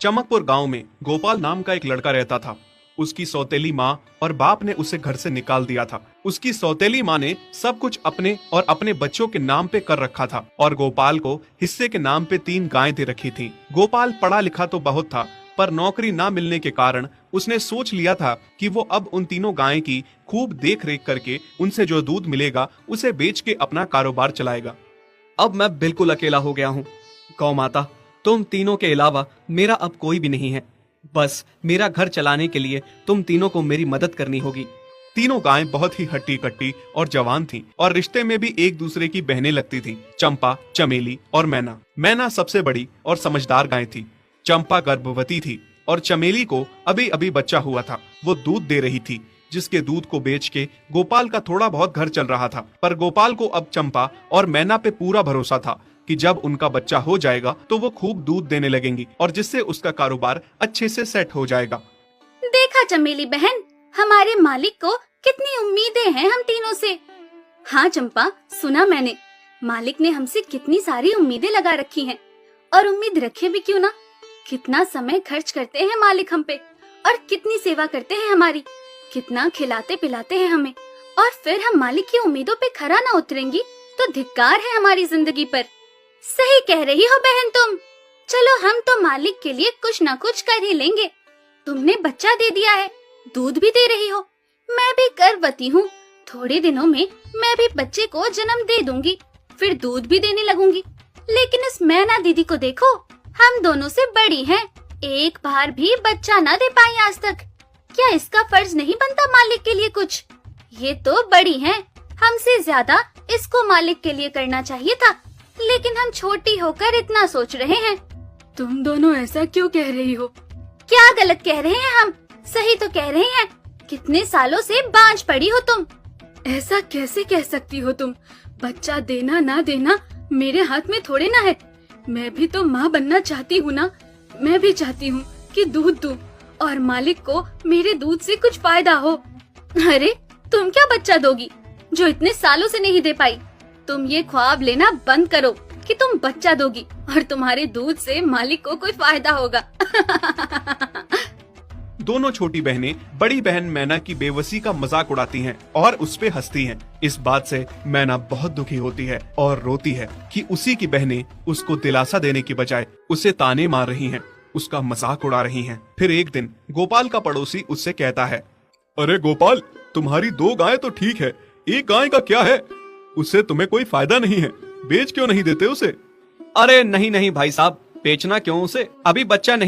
चमकपुर गांव में गोपाल नाम का एक लड़का रहता था। उसकी सौतेली माँ और बाप ने उसे घर से निकाल दिया था। उसकी सौतेली माँ ने सब कुछ अपने और अपने बच्चों के नाम पे कर रखा था और गोपाल को हिस्से के नाम पे 3 गायें दे रखी थी। गोपाल पढ़ा लिखा तो बहुत था, पर नौकरी ना मिलने के कारण उसने सोच लिया था कि वो अब उन तीनों गायें की खूब देख रेख करके उनसे जो दूध मिलेगा उसे बेच के अपना कारोबार चलाएगा। अब मैं बिल्कुल अकेला हो गया हूँ। गौ माता, तुम तीनों के अलावा मेरा अब कोई भी नहीं है। बस मेरा घर चलाने के लिए तुम तीनों को मेरी मदद करनी होगी। तीनों गायें बहुत ही हट्टी कट्टी और जवान थीं और रिश्ते में भी एक दूसरे की बहनें लगती थीं। चंपा, चमेली और मैना। मैना सबसे बड़ी और समझदार गाय थी। चंपा गर्भवती थी और चमेली को अभी अभी बच्चा हुआ था। वो दूध दे रही थी, जिसके दूध को बेच के गोपाल का थोड़ा बहुत घर चल रहा था। पर गोपाल को अब चंपा और मैना पे पूरा भरोसा था कि जब उनका बच्चा हो जाएगा तो वो खूब दूध देने लगेंगी और जिससे उसका कारोबार अच्छे से सेट हो जाएगा। देखा चमेली बहन, हमारे मालिक को कितनी उम्मीदें हैं हम तीनों से। हाँ चंपा, सुना मैंने, मालिक ने हमसे कितनी सारी उम्मीदें लगा रखी हैं। और उम्मीद रखे भी क्यों ना, कितना समय खर्च करते हैं मालिक हम पे और कितनी सेवा करते हैं हमारी, कितना खिलाते पिलाते हैं हमें। और फिर हम मालिक की उम्मीदों पे खरा ना उतरेंगी तो धिक्कार है हमारी जिंदगी पर। सही कह रही हो बहन तुम। चलो हम तो मालिक के लिए कुछ ना कुछ कर ही लेंगे। तुमने बच्चा दे दिया है, दूध भी दे रही हो, मैं भी गर्भवती हूँ। थोड़े दिनों में मैं भी बच्चे को जन्म दे दूंगी, फिर दूध भी देने लगूंगी। लेकिन इस मैना दीदी को देखो, हम दोनों से बड़ी हैं, एक बार भी बच्चा ना दे पाई आज तक। क्या इसका फर्ज नहीं बनता मालिक के लिए कुछ? ये तो बड़ी हैं, हमसे ज्यादा इसको मालिक के लिए करना चाहिए था, लेकिन हम छोटी होकर इतना सोच रहे हैं। तुम दोनों ऐसा क्यों कह रही हो? क्या गलत कह रहे हैं हम? सही तो कह रहे हैं। कितने सालों से बांझ पड़ी हो तुम। ऐसा कैसे कह सकती हो तुम? बच्चा देना ना देना मेरे हाथ में थोड़े ना है। मैं भी तो माँ बनना चाहती हूँ ना। मैं भी चाहती हूँ कि दूध दूँ और मालिक को मेरे दूध से कुछ फायदा हो। अरे तुम क्या बच्चा दोगी जो इतने सालों से नहीं दे पाई? तुम ये ख्वाब लेना बंद करो कि तुम बच्चा दोगी और तुम्हारे दूध से मालिक को कोई फायदा होगा। दोनों छोटी बहनें बड़ी बहन मैना की बेबसी का मजाक उड़ाती हैं और उस पे हंसती हैं। इस बात से मैना बहुत दुखी होती है और रोती है कि उसी की बहनें उसको दिलासा देने की बजाय उसे ताने मार रही हैं, उसका मजाक उड़ा रही हैं। फिर एक दिन गोपाल का पड़ोसी उससे कहता है, अरे गोपाल, तुम्हारी 2 गायें तो ठीक है, एक गाय का क्या है? उससे तुम्हें कोई फायदा नहीं है, बेच क्यों नहीं देते उसे? अरे नहीं नहीं भाई साहब, बेचना क्यों उसे? अभी बच्चा नहीं